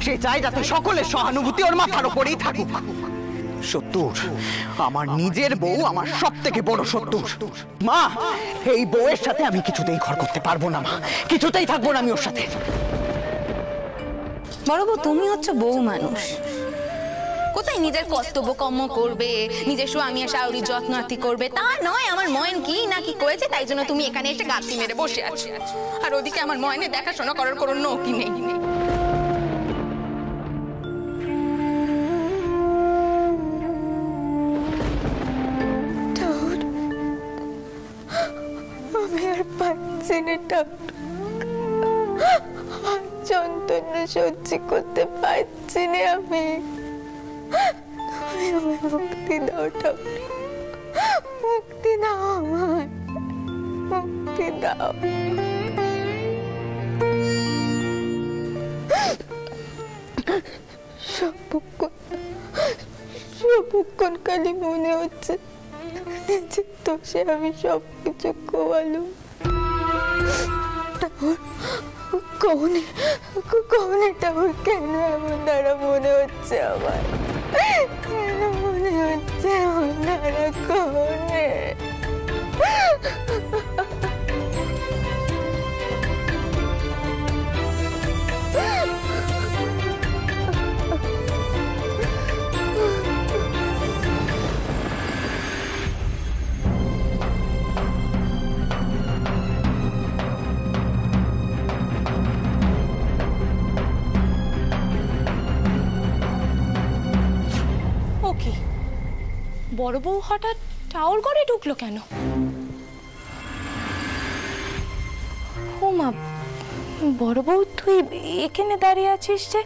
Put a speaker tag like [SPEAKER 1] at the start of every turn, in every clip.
[SPEAKER 1] সে চায় যাতে সকলের সহানুভূতি ওর মাথার উপরেই থাকুক। শত্রুর আমার নিজের বউ আমার সবথেকে বড় শত্রু। মা, এই বউয়ের সাথে আমি কিছুতেই ঘর করতে পারবো না। মা, কিছুতেই থাকবো না আমি ওর সাথে।
[SPEAKER 2] বড় বউ, তুমি হচ্ছে বউ মানুষ, কোথায় নিজের কর্তব্য কর্ম করবে, নিজের স্বামী শাশুড়ির যত্ন আত্তি করবে তা নয়। আমার ময়ন কি না কি করেছে তাই জন্য তুমি এখানে এসে গাঁতি মেরে বসে আছো, আর ওদিকে আমার ময়নের দেখাশোনা করার কোনো নৌকি নেই।
[SPEAKER 3] আমি আর পাচ্ছি না যন্ত্রণা সহ্য করতে পারছি না আমি। তুমি আমায় মুক্তি দাও ঠাকুর, মুক্তি দাও, আমায় মুক্তি দাও। সবক্ষণ খালি মনে হচ্ছে নিজের দোষে আমি সবকিছু খোয়ালুম। কৌনে ঠাকুর, কেন এমন দ্বারা মনে হচ্ছে আমার, কেন মনে হচ্ছে এমন দ্বারা কৌনে?
[SPEAKER 2] বড় বউ হঠাৎ টাওয়ার ঘরে ঢুকলো কেন? ও মা, বড় বউ তুই এখানে দাঁড়িয়ে আছিস যে,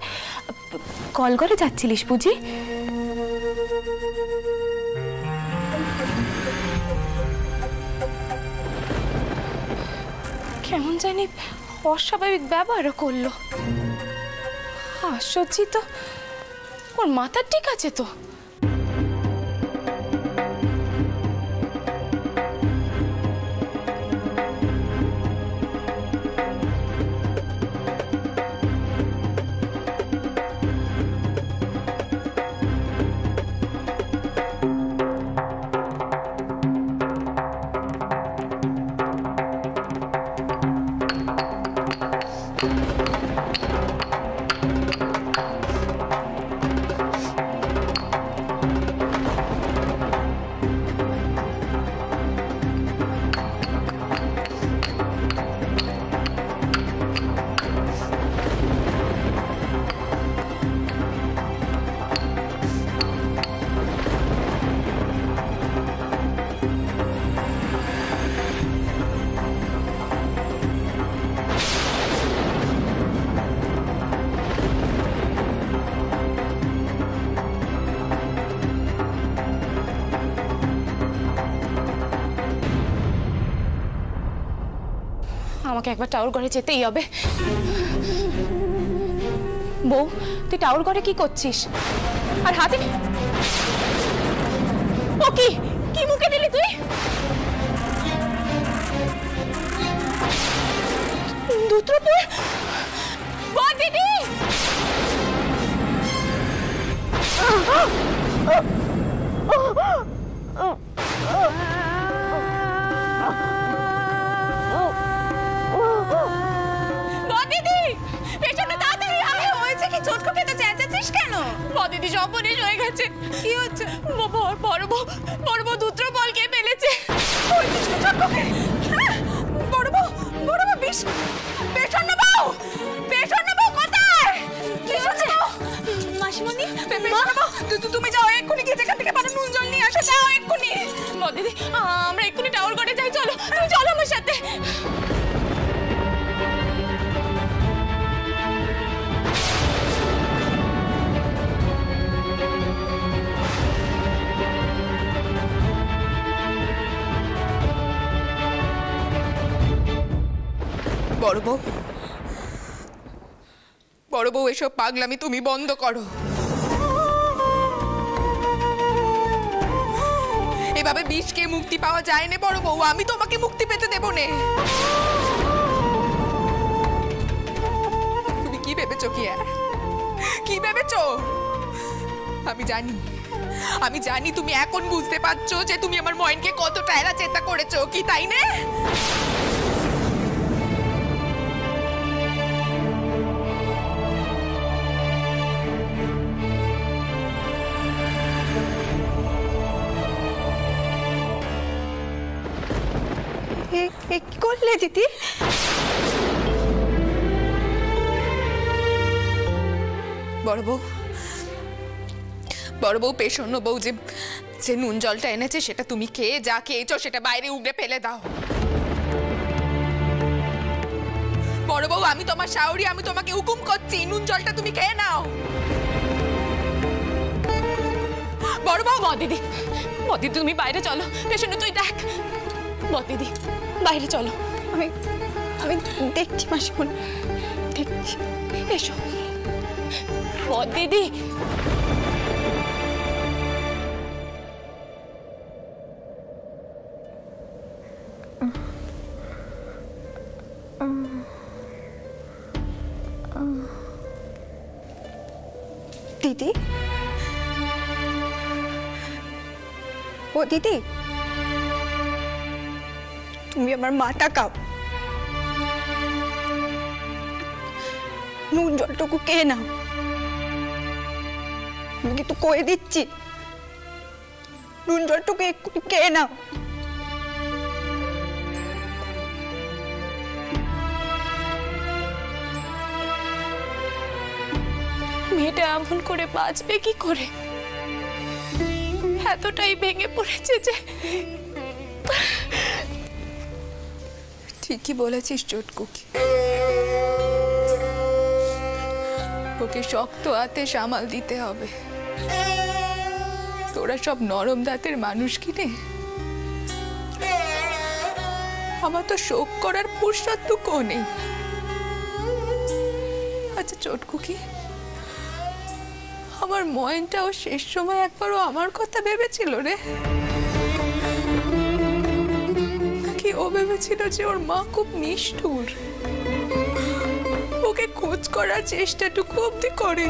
[SPEAKER 2] কল ঘরে যাচ্ছিলিস বুঝি? কেমন জানি অস্বাভাবিক ব্যবহারও করলো। আশ্চর্য তো, ওর মাথার ঠিক আছে তো? আমাকে একবার টাওয়ার ঘরে যেতেই হবে। বউ, তুই টাওয়ার ঘরে কি করছিস? আর হাতে ও কি মুখে দিলি তুই? দুত্রপুর বল দিদি। দিদি সপনে হয়ে গেছে। কি হচ্ছে? বড় বউ দুত্র বল কে ফেলেছে। বড় বউ পেছন্ন বউ কোথায়? মাসিমণি, তুমি যাও এক্ষুনি, গিয়ে যেখান থেকে পারো নুন জল নিয়ে আসো, যাও এক্ষুনি। দিদি, আমরা এক্ষুনি টাওয়ার ঘরে যাই, চলো তুমি চলো আমার সাথে। বড় বউ এসব পাগলামি তুমি বন্ধ করো। এভাবে বিষকে মুক্তি পাওয়া যায় না বড় বউ, আমি তোমাকে মুক্তি পেতে দেব না। তুমি কি ভেবেছো কি
[SPEAKER 4] করেছো। আমি জানি তুমি এখন বুঝতে পারছো যে তুমি আমার ময়নকে কতটা এরা চেষ্টা করেছো, কি তাই না?
[SPEAKER 3] কি করলে দিদি?
[SPEAKER 4] বড় বউ পেশন্য বউ যে নুন জলটা এনেছে সেটা তুমি খেয়ে যা খেয়েছো সেটা বাইরে উগড়ে ফেলে দাও। বড় বউ, আমি তোমার শাওরি, আমি তোমাকে হুকুম করছি, নুন জলটা তুমি খেয়ে নাও। বড় বউ, বদিদি তুমি বাইরে চলো। পেশন্য তুই দেখ। বদিদি বাইরে চলো।
[SPEAKER 3] আমি দেখছি মাসিমণি, দেখছি।
[SPEAKER 4] এসো বদিদি।
[SPEAKER 3] দিদি, ও দিদি, তুমি আমার মাথা কাও, নুন জলটুকু কে নাও। আমি কিন্তু কয়ে দিচ্ছি, নুন জলটুকু একটু কে নাও।
[SPEAKER 4] মেয়েটা এমন করে বাঁচবে কি করে? এতটাই ভেঙে পড়েছে যে। ঠিকই বলেছিস চটকুকি, ওকে শক্ত হাতে সামাল দিতে হবে। তোরা সব নরম দাঁতের মানুষ কিনে, আমার তো শোক করার ফুরসতটুকুও নেই। আচ্ছা চটকুকি, আমার ময়নটাও শেষ সময় একবারও আমার কথা ভেবেছিল রে? নাকি ও ভেবেছিল যে ওর মা খুব নিষ্ঠুর, ওকে খোঁজ করার চেষ্টাটুকু অব্দি করে?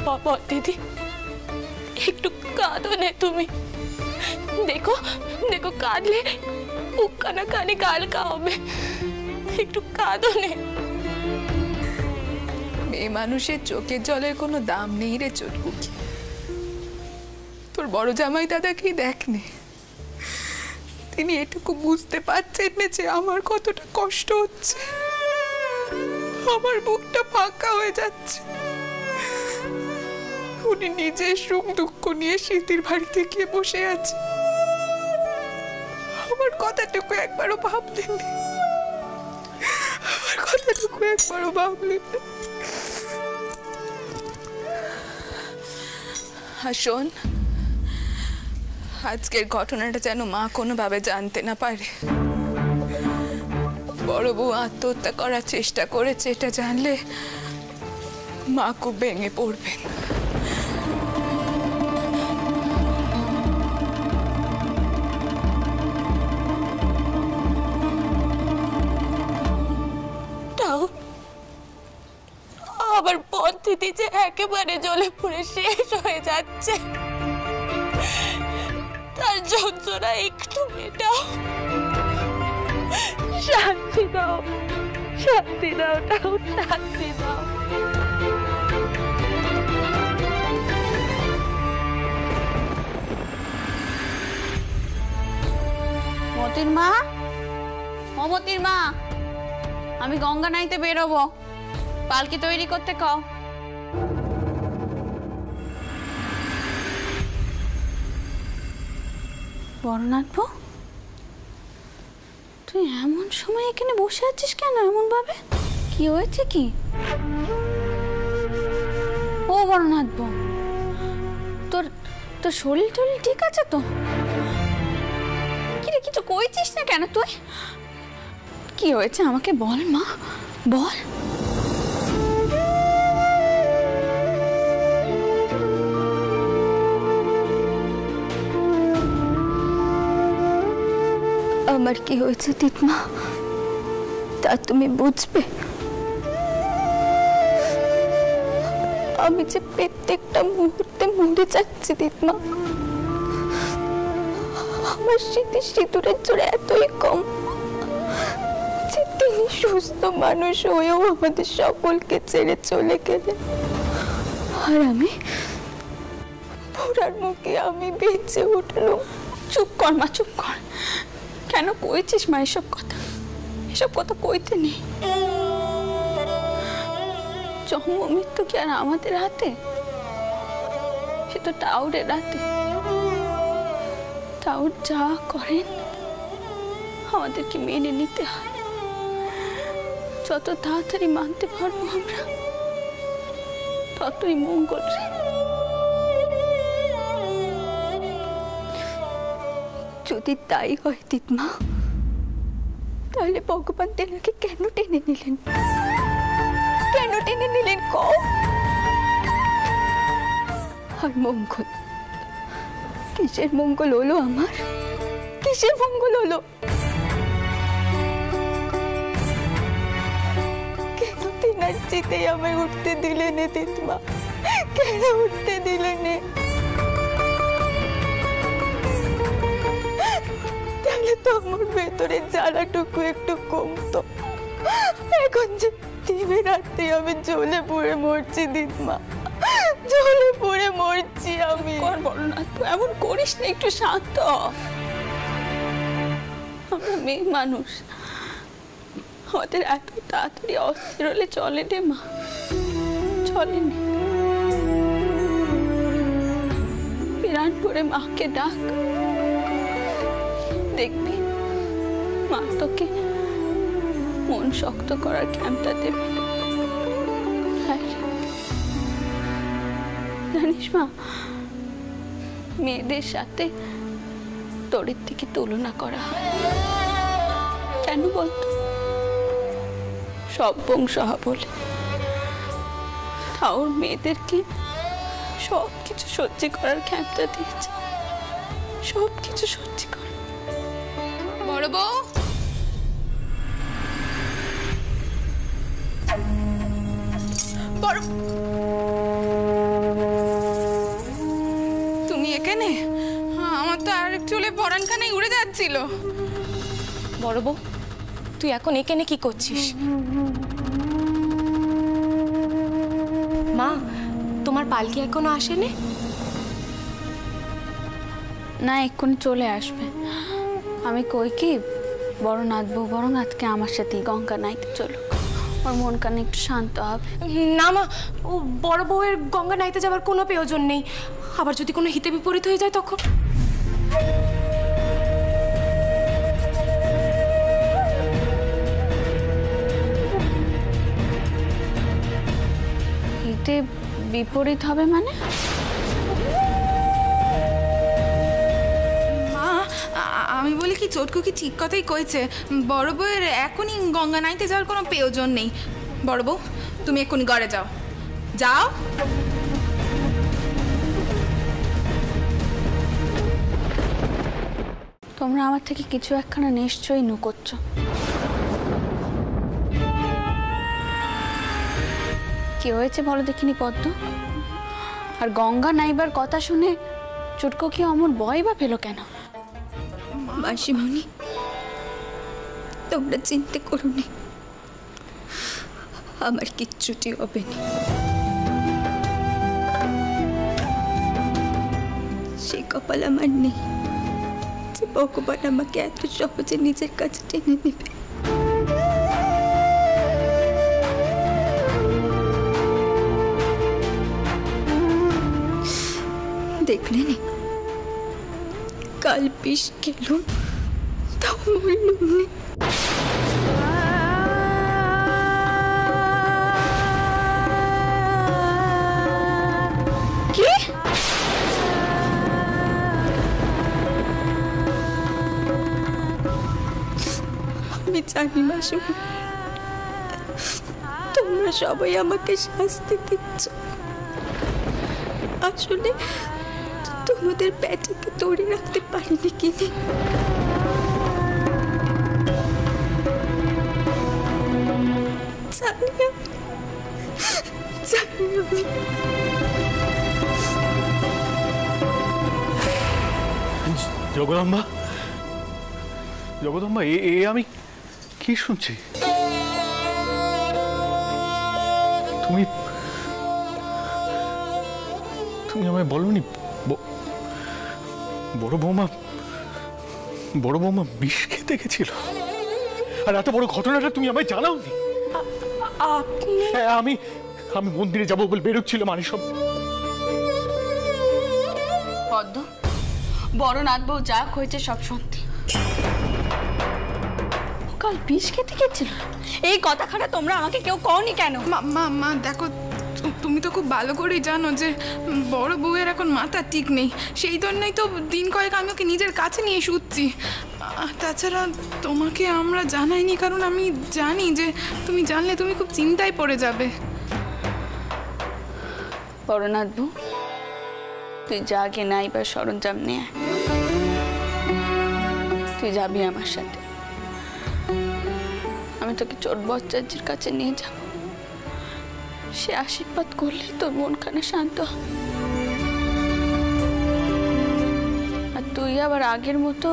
[SPEAKER 4] বাবা দিদি, একটু কাঁদো না তুমি। দেখো কাঁদলে উক্কানা কানে কালকা হবে। একটু কাঁদো না। মেয়ে মানুষের চোখের জলের কোনো দাম নেই রে চটকুকি। তোর বড় জামাই দাদাকেই দেখনে, তিনি এটুকু বুঝতে পারছেন না যে আমার কতটা কষ্ট হচ্ছে। আমার বুকটা ফাঁকা হয়ে যাচ্ছে। উনি নিজের সুখ দুঃখ নিয়ে স্মৃতির বাড়িতে গিয়ে বসে আছে। আমার কথাটুকু একবারও ভাবলেন না। আমার কথাটুকু একবারও ভাবলেন না। আর শোন, আজকের ঘটনাটা যেন মা কোনোভাবে জানতে না পারে। বড় বউ আত্মহত্যা করার চেষ্টা করেছে এটা জানলে মা খুব ভেঙে পড়বেন। আবার পদ্ধতি যে একেবারে জ্বলে পুড়ে শেষ হয়ে যাচ্ছে, তার যন্ত্রণা একটু মেটাও। শান্তি দাও, শান্তি দাও, শান্তি দাও।
[SPEAKER 2] মতির মা, ও মতির মা, আমি গঙ্গা নাইতে বেরোবো, পালকি তৈরি করতে কও। বড়নাথ, তুই এমন সময় এখানে বসে আছিস কেন এমন ভাবে? কি হয়েছে কি? ও বড়নাথ, তোর তোর শরীর টরীর ঠিক আছে তো? কিরে, কিছু কইছিস না কেন তুই? কি হয়েছে আমাকে বল মা, বল।
[SPEAKER 3] আমার কি হয়েছে তিতমা, তা তুমি বুঝবে? আমি যে প্রত্যেকটা মুহূর্তে মরে যাচ্ছি দিতমা। আমার স্মৃতি সিঁদুরের জোরে এতই কম যে তিনি সুস্থ মানুষ হয়েও আমাদের সকলকে ছেড়ে চলে গেলেন, আর আমি পোড়ার মুখে আমি বেঁচে উঠলাম।
[SPEAKER 2] চুপ কর মা, চুপ কর। কেন কইছিস মা এসব কথা? এসব কথা কইতে নেই। জন্ম মৃত্যু কি আর আমাদের হাতে? সে তো টাউরের হাতে। টাউর যা করেন আমাদেরকে মেনে নিতে হয়। যত তাড়াতাড়ি মানতে পারবো আমরা ততই মঙ্গল।
[SPEAKER 3] যদি তাই হয় দিতমা, তাহলে ভগবান তেনাকে কেন টেনে নিলেন? কেন টেনে নিলেন কও? আর মঙ্গল, কিসের মঙ্গল হলো আমার? কিসের মঙ্গল হলো? কেন তেনার চিতে আমায় উঠতে দিলেন দিতমা? কেন উঠতে দিলেন? তাহলে তো আমার ভেতরে জ্বালাটুকু একটু কমতো। এখন যে দিনে রাতে আমি জ্বলে পড়ে মরছি দিতমা, জ্বলে পড়ে মরছি আমি।
[SPEAKER 2] কর বড় না, তুই এমন করিস না, একটু শান্ত হ। আমরা মেয়ে মানুষ, আমাদের এত তাড়াতাড়ি অস্থির হলে চলে রে মা, চলে না। প্রাণ করে মাকে ডাক, দেখবি মা তোকে মন শক্ত করার জ্ঞানটা দেবে। জানিস মা, মেয়েদের সাথে তোরের থেকে তুলনা করা হয় কেন বলতো? সব বংশ বলে ঠাউর মেয়েদেরকে সব কিছু সহ্য করার জ্ঞানটা দিয়েছে, সব কিছু সহ্য কর। বড় বউ, তুমি এখানে? আমার তো আর একটু হলে পরানখানায় উড়ে যাচ্ছিল।
[SPEAKER 5] বড় বউ, তুই এখন এখানে কি করছিস? মা, তোমার পালকি এখনো আসেনি?
[SPEAKER 2] না, এক্ষুনি চলে আসবে। আমি কই কি, বড় নাচবো বরং আজকে আমার সাথে গঙ্গা নাইতে চলুক, আমার মন কানে একটু শান্ত হবে।
[SPEAKER 5] না মা, ও বড় বউয়ের গঙ্গা নাইতে যাওয়ার কোনো প্রয়োজন নেই। আবার যদি কোনো হিতে বিপরীত হয়ে যায় তখন?
[SPEAKER 2] হিতে বিপরীত হবে মানে?
[SPEAKER 4] মা, আমি বলি কি, চটকু কি ঠিক কথাই কইছে। বড় বউয়ের এখনই গঙ্গা নাইতে যাওয়ার কোনো প্রয়োজন নেই। বড় বউ, তুমি এখনই ঘরে যাও, যাও।
[SPEAKER 2] তোমরা আমার থেকে কিছু একখানা নিশ্চয়ই নুকোচ্ছ। কি হয়েছে বলো দেখিনি পদ্ম? আর গঙ্গা নাইবার কথা শুনে চুটকো কি অমর ভয় বা পেল কেন?
[SPEAKER 3] মাসিমণি, তোমরা চিন্তা করো নি, আমার কিচ্ছুটি হবে না। সে কপাল আমার নেই যে ভগবান আমাকে এত সহজে নিজের কাছে টেনে নেবে। দেখলে নি, কাল বিষ খেলুম তাও মরলুম নি।
[SPEAKER 2] কি?
[SPEAKER 3] আমি জানি মাসিমা, তোমরা সবাই আমাকে শাস্তি দিচ্ছ। আসলে তোমাদের পেটকে ধরে রাখতে পারিনি কিনে। জানি আমি
[SPEAKER 6] জগদম্বা, জগদম্বা, এ আমি কি শুনছি? তুমি তুমি আমায় বলনি বড় বৌমা বিষ খেতে গেছিল? আর এত বড় ঘটনাটা তুমি আমায় জানাওনি? হ্যাঁ, আমি মন্দিরে যাবো বলে বেরোচ্ছিল মানে সব।
[SPEAKER 2] পদ্ম, বড় নাথ বউ যা হয়েছে সব সত্যি। কাল বিষ খেতে গেছিল, এই কথাখানা তোমরা আমাকে কেউ কওনি কেন?
[SPEAKER 4] মা দেখো, তুমি তো খুব ভালো করেই জানো যে বড় বউয়ের এখন মাথা ঠিক নেই, সেই জন্যই তো দিন কয়েক আমি ওকে নিজের কাছে নিয়ে শুচ্ছি। তাছাড়া তোমাকে আমরা জানাইনি কারণ আমি জানি যে তুমি জানলে তুমি খুব চিন্তায় পড়ে যাবে।
[SPEAKER 2] বড়নাথ বউ, তুই যা গে নাই বা সরঞ্জাম নিয়ে তুই যাবি আমার সাথে। আমি তোকে চোট বচ্চাজির কাছে নিয়ে যাব, সে আশীর্বাদ করলে তোর মনখানে শান্ত হবে। আর তুই আবার আগের মতো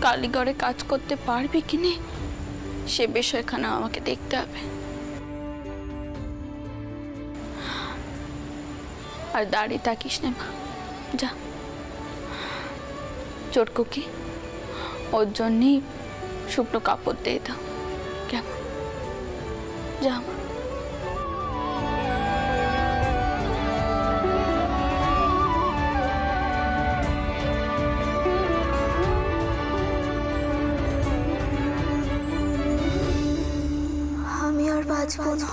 [SPEAKER 2] কালীগড়ে কাজ করতে পারবি কিনে সে বিষয়খানা আমাকে দেখতে হবে। আর দাঁড়িয়ে থাকিস না মা, যা। চোটকুকি, ওর জন্যই শুকনো কাপড় দিয়ে দাও, কেমন? যা মা।
[SPEAKER 3] আমি আর বাঁচবো না।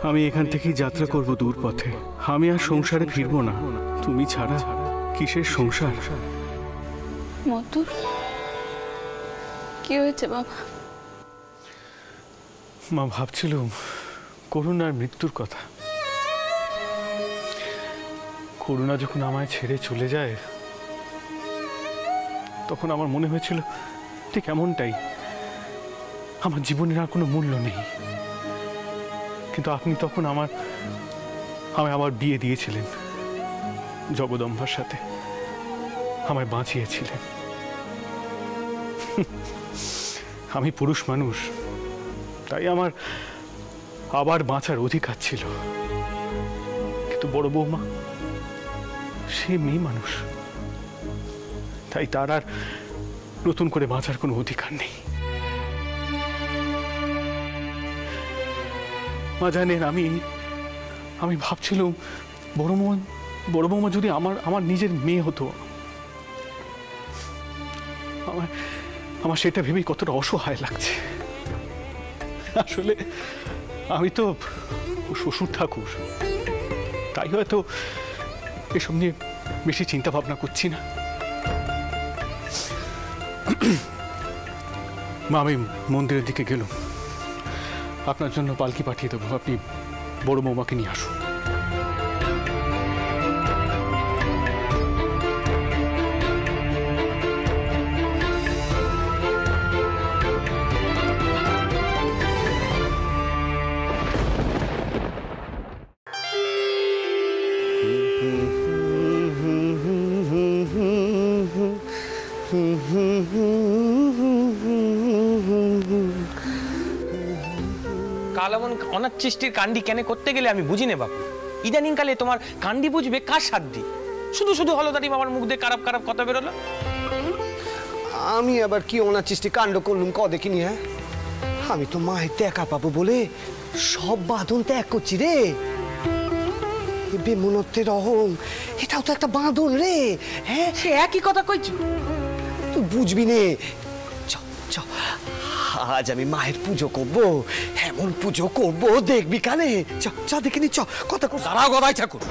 [SPEAKER 6] আমি এখান থেকেই যাত্রা করব দূর পথে। আমি আর সংসারে ফিরবো না। তুমি ছাড়া কিসের সংসার?
[SPEAKER 2] মতুর, কি হয়েছে বাবা?
[SPEAKER 6] মা, ভাবছিলাম করুণার মৃত্যুর কথা। করুণা যখন আমায় ছেড়ে চলে যায় তখন আমার মনে হয়েছিল ঠিক এমনটাই, আমার জীবনের আর কোনো মূল্য নেই। কিন্তু আপনি তখন আমায় আবার বিয়ে দিয়েছিলেন জগদম্বার সাথে, আমায় বাঁচিয়েছিলেন। আমি পুরুষ মানুষ, তাই আমার আবার বাঁচার অধিকার ছিল। কিন্তু বড় বৌমা সে মেয়ে মানুষ, তাই তার আর নতুন করে বাঁচার কোনো অধিকার নেই। মা জানেন, আমি ভাবছিলাম বড় বৌমা যদি আমার নিজের মেয়ে হতো, আমার সেটা ভেবেই কতটা অসহায় লাগছে। আসলে আমি তো শ্বশুর ঠাকুর, তাই হয়তো এসব নিয়ে বেশি চিন্তা ভাবনা করছি না। মা, আমি মন্দিরের দিকে গেলাম, আপনার জন্য পালকি পাঠিয়ে দেবো, আপনি বড় বৌমাকে নিয়ে আসুন।
[SPEAKER 7] কাল এমন অনাচ্ছিষ্টির কান্ডি কেন করতে গেলে আমি বুঝি না বাপু। ইদানিং কালে তোমার কান্ডি বুঝবে কার সাধ্যি? শুধু শুধু হলদারি বাবার মুখ দিয়ে খারাপ খারাপ কথা বেরোলো।
[SPEAKER 8] আমি আবার কি অনাচিষ্টি কাণ্ড করলুম ক দেখিনি? হ্যাঁ, আমি তো মায়ের দেখা পাবো বলে সব বাঁধন ত্যাগ করছি রে। বেমনত্বের অহং, এটাও তো একটা বাঁধন রে। হ্যাঁ,
[SPEAKER 7] সে একই কথা কইছি,
[SPEAKER 8] তুই বুঝবি নে। চ চ, আজ আমি মায়ের পুজো করবো, এমন পুজো করবো দেখবি কানে। চ চ দেখিনি, চ কথা কর।
[SPEAKER 7] তারাও গদাই ঠাকুর।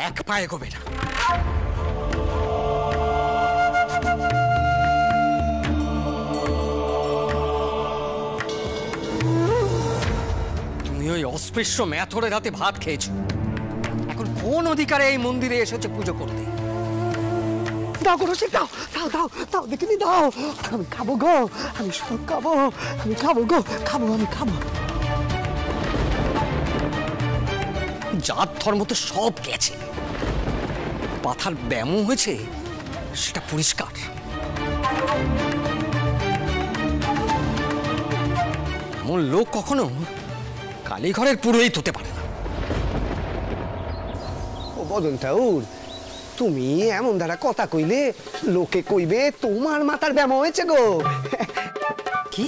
[SPEAKER 8] এক পায়ে গোবে না। ওই অস্পৃশ্য ম্যাথরের হাতে ভাত খেয়েছো, এখন কোন অধিকারে এই মন্দিরে এসেছে পুজো করতে? দাও গো রসিক, দাও দাও দাও দাও, দেখিনি দাও। আমি খাবো গো, আমি সব খাবো, আমি খাবো গো, খাবো, আমি খাবো। জাত ধর্ম তো সব গেছে, পাথার ব্যামো হয়েছে সেটা পরিষ্কার। এমন লোক কখনো কালীঘরের পুরোহিত হতে পারে না।
[SPEAKER 9] ও বদন ঠাউর, তুমি এমন দ্বারা কথা কইলে লোকে কইবে তোমার মাথার ব্যামো হয়েছে গো।
[SPEAKER 8] কি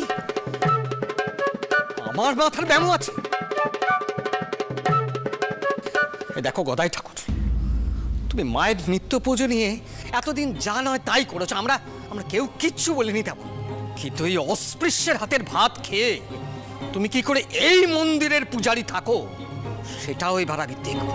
[SPEAKER 8] আমার মাথার ব্যামো আছে? দেখো গদাই ঠাকুর, তুমি মায়ের নিত্য পুজো নিয়ে এতদিন যা নয় তাই করেছো, আমরা কেউ কিচ্ছু বলিনি তেমন। কিন্তু এই অস্পৃশ্যের হাতের ভাত খেয়ে তুমি কি করে এই মন্দিরের পূজারি থাকো সেটাও এবার আগে দেখো।